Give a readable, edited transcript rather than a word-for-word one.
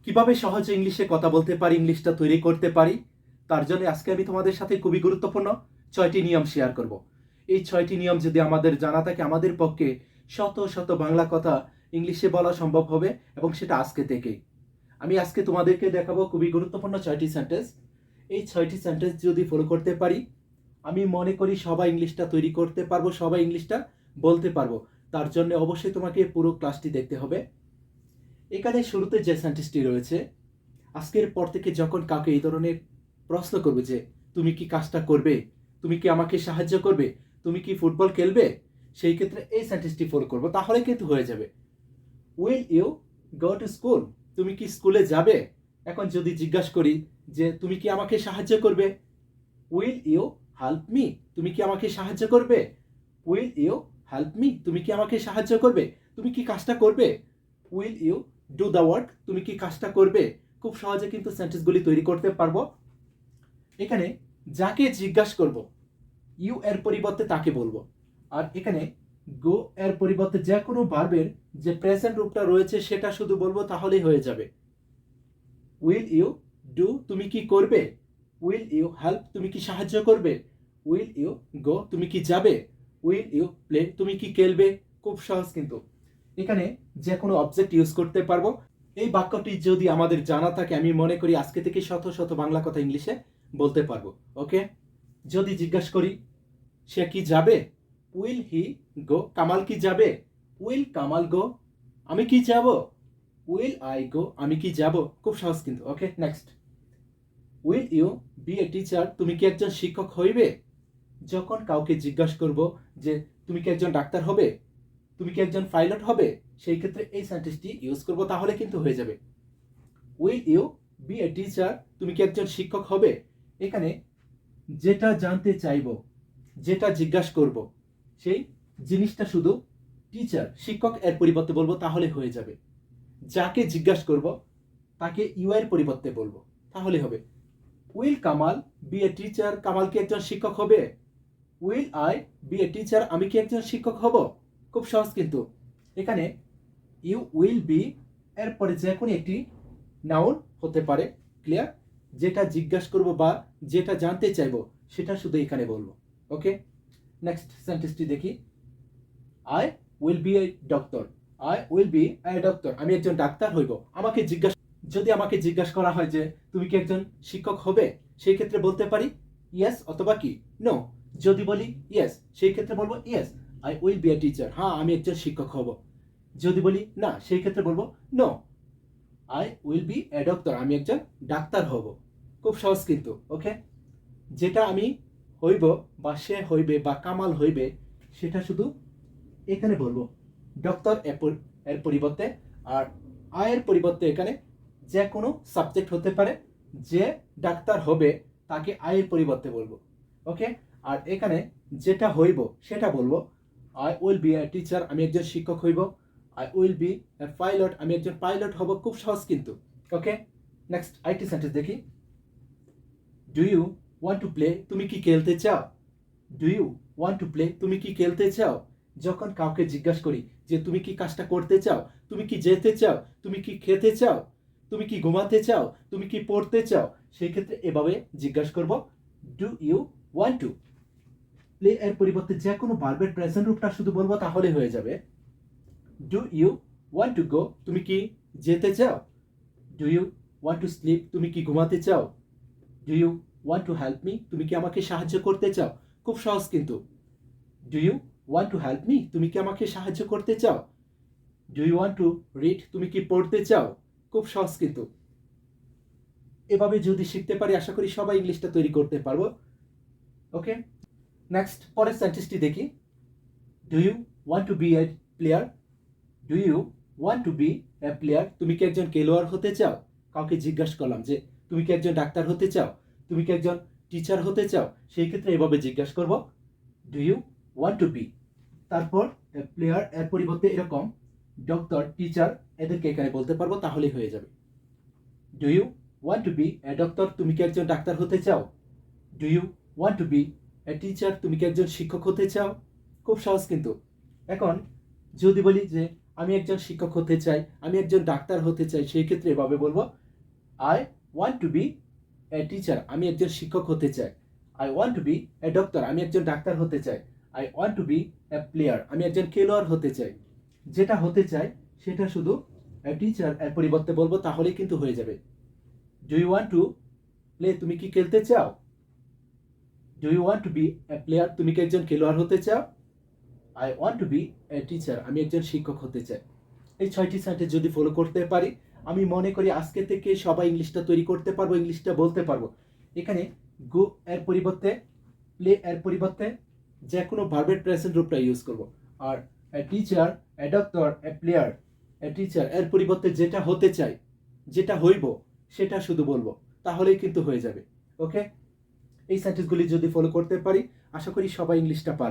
কিভাবে সহজে ইংলিশে কথা বলতে পারি, ইংলিশটা তৈরি করতে পারি, তার জন্য আজকে আমি তোমাদের সাথে খুবই গুরুত্বপূর্ণ ৬টি নিয়ম শেয়ার করব। এই ৬টি নিয়ম যদি আমাদের জানা থাকে, আমাদের পক্ষে শত শত বাংলা কথা ইংলিশে বলা সম্ভব হবে, এবং সেটা আজকে থেকেই। আমি আজকে তোমাদেরকে দেখাবো খুবই গুরুত্বপূর্ণ ৬টি সেন্টেন্স। এই ৬টি সেন্টেন্স যদি ফলো করতে পারি, আমি মনে করি সবাই ইংলিশটা তৈরি করতে পারবো, সবাই ইংলিশটা বলতে পারবো। তার জন্য অবশ্যই তোমাকে পুরো ক্লাসটি দেখতে হবে। এখানে শুরুতে যে সেন্টেন্সটি রয়েছে, আজকের পর থেকে যখন কাউকে এই ধরনের প্রশ্ন করবে যে তুমি কি কাজটা করবে, তুমি কি আমাকে সাহায্য করবে, তুমি কি ফুটবল খেলবে, সেই ক্ষেত্রে এই সেন্টেন্সটি ফলো করবো, তাহলে কিন্তু হয়ে যাবে। Will you go to school, তুমি কি স্কুলে যাবে। এখন যদি জিজ্ঞাসা করি যে তুমি কি আমাকে সাহায্য করবে, উইল ইউ হেল্প মি, তুমি কি আমাকে সাহায্য করবে। উইল ইউ হেল্প মি, তুমি কি আমাকে সাহায্য করবে, তুমি কি কাজটা করবে। Will you do the work, তুমি কি কাজটা করবে। খুব সহজে কিন্তু সেন্টেন্সগুলি তৈরি করতে পারবো। এখানে যাকে জিজ্ঞাসা করব, ইউ এর পরিবর্তে তাকে বলবো। আর এখানে গো এর পরিবর্তে যে কোনো ভার্বের যে প্রেজেন্ট রূপটা রয়েছে সেটা শুধু বলবো, তাহলেই হয়ে যাবে। উইল ইউ ডু, তুমি কি করবে। উইল ইউ হেল্প, তুমি কি সাহায্য করবে। উইল ইউ গো, তুমি কি যাবে। উইল ইউ প্লে, তুমি কি খেলবে। খুব সহজ কিন্তু। এখানে যে কোনো অবজেক্ট ইউজ করতে পারবো। এই বাক্যটি যদি আমাদের জানা থাকে, আমি মনে করি আজকে থেকে শত শত বাংলা কথা ইংলিশে বলতে পারবো। ওকে, যদি জিজ্ঞাসা করি সে কি যাবে, উইল হি গো, কামাল কি যাবে। উইল কামাল গো, আমি কি যাব। উইল আই গো, আমি কি যাব। খুব সহজ কিন্তু। Okay, next. Will you be a teacher, তুমি কি একজন শিক্ষক হইবে। যখন কাউকে জিজ্ঞাসা করব যে তুমি কি একজন ডাক্তার হবে, তুমি কি একজন পাইলট হবে, সেই ক্ষেত্রে এই সেন্টেন্সটি ইউজ করব, তাহলে কিন্তু হয়ে যাবে। Will you be a teacher, তুমি কি একজন শিক্ষক হবে। এখানে যেটা জানতে চাইব, যেটা জিজ্ঞাসা করব, সেই জিনিসটা শুধু টিচার, শিক্ষক এর পরিবর্তে বলবো, তাহলে হয়ে যাবে। যাকে জিজ্ঞাসা করব তাকে ইউ এর পরিবর্তে বলবো, তাহলে হবে। Will Kamal be a teacher, Kamal কি একজন শিক্ষক হবে। Will I be a teacher, আমি কি একজন শিক্ষক হব। খুব সহজ কিন্তু। এখানে ইউ উইল বি এরপরে যে কোনো একটি নাউন হতে পারে। ক্লিয়ার, যেটা জিজ্ঞাসা করব বা যেটা জানতে চাইবো সেটা শুধু এখানে বলবো। ওকে, নেক্সট সেন্টেন্সটি দেখি। I will be a doctor, I will be a doctor, আমি একজন ডাক্তার হইব। আমাকে জিজ্ঞাসা, যদি আমাকে জিজ্ঞাসা করা হয় যে তুমি কি একজন শিক্ষক হবে, সেই ক্ষেত্রে বলতে পারি ইয়েস অথবা কি নো। যদি বলি ইয়েস, সেই ক্ষেত্রে বলবো yes I will be a teacher, হ্যাঁ আমি একজন শিক্ষক হব। যদি বলি না, সেই ক্ষেত্রে বলবো no I will be a doctor, আমি একজন ডাক্তার হব। খুব সহজ কিন্তু। ওকে, যেটা আমি হইব বা সে হইবে বা কামাল হইবে, সেটা শুধু এখানে বলবো ডক্টর এর পরিবর্তে। আর আয়ের পরিবর্তে এখানে যে কোনো সাবজেক্ট হতে পারে, যে ডাক্তার হবে তাকে আয়ের পরিবর্তে বলবো। ওকে, আর এখানে যেটা হইব সেটা বলবো I will be a teacher, আমি একজন শিক্ষক হইব। I will be a pilot, আমি একজন পাইলট হব। খুব সহজ কিন্তু। ওকে, নেক্সট আইটি সেন্টেন্স দেখি। Do you want to play, তুমি কি খেলতে চাও। Do you want to play, তুমি কি খেলতে চাও। যখন কাউকে জিজ্ঞাসা করি যে তুমি কি কাজটা করতে চাও, তুমি কি যেতে চাও, তুমি কি খেতে চাও, তুমি কি ঘুমাতে চাও, তুমি কি পড়তে চাও, সেই ক্ষেত্রে এভাবে জিজ্ঞাসা করব, do you want to. Play এর পরিবর্তে যে কোনো ভার্বের প্রেজেন্ট রূপটা শুধু বলবো, তাহলে হয়ে যাবে। Do you want to go, তুমি কি যেতে চাও। Do you want to sleep, তুমি কি ঘুমাতে চাও। Do you want to help me, তুমি কি আমাকে সাহায্য করতে চাও। খুব সহজ কিন্তু। Do you want to help me, তুমি কি আমাকে সাহায্য করতে চাও। Do you want to read, তুমি কি পড়তে চাও। খুব সহজ কিন্তু। এভাবে যদি শিখতে পারি, আশা করি সবাই ইংলিশটা তৈরি করতে পারবো। ওকে, নেক্সট পরের সেন্টেন্সটি দেখি। Do you want to be a player, do you want to be a player, তুমি কি একজন খেলোয়াড় হতে চাও। কাউকে জিজ্ঞাসা করলাম যে তুমি কি একজন ডাক্তার হতে চাও, তুমি কি একজন টিচার হতে চাও, সেই ক্ষেত্রে এভাবে জিজ্ঞাসা করব, do you want to be. তারপর প্লেয়ার এর পরিবর্তে এরকম ডক্টর, টিচার, এদেরকে এখানে বলতে পারবো, তাহলেই হয়ে যাবে। Do you want to be a doctor, তুমি কি একজন ডাক্তার হতে চাও। Do you want to be a teacher, তুমি কি একজন শিক্ষক হতে চাও। খুব সহজ কিন্তু। এখন যদি বলি যে আমি একজন শিক্ষক হতে চাই, আমি একজন ডাক্তার হতে চাই, সেই ক্ষেত্রে এভাবে বলবো, I want to be a teacher, আমি একজন শিক্ষক হতে চাই। I want to be a doctor, আমি একজন ডাক্তার হতে চাই। I want to be a player, আমি একজন খেলোয়াড় হতে চাই। যেটা হতে চাই সেটা শুধু এ টিচার এর পরিবর্তে বলবো, তাহলেই কিন্তু হয়ে যাবে। Do you want to play, তুমি কি খেলতে চাও? Do you want to be a player, তুমি কি একজন খেলোয়াড় হতে চাও? I want to be a teacher, আমি একজন শিক্ষক হতে চাই। এই 6টি সেন্টেন্স যদি ফলো করতে পারি, আমি মনে করি আজকে থেকে সবাই ইংলিশটা তৈরি করতে পারবো, ইংলিশটা বলতে পারবো। এখানে গো এর পরিবর্তে, প্লে এর পরিবর্তে যে কোনো ভার্বের প্রেজেন্ট রূপটা ইউজ করব। আর a teacher, a doctor, a player, a teacher এর পরিবর্তে যেটা হতে চাই, যেটা হইব, সেটা শুধু বলবো, তাহলেই কিন্তু হয়ে যাবে। ওকে, এই সেন্টেন্সগুলি যদি ফলো করতে পারি, আশা করি সবাই ইংলিশটা পারবে।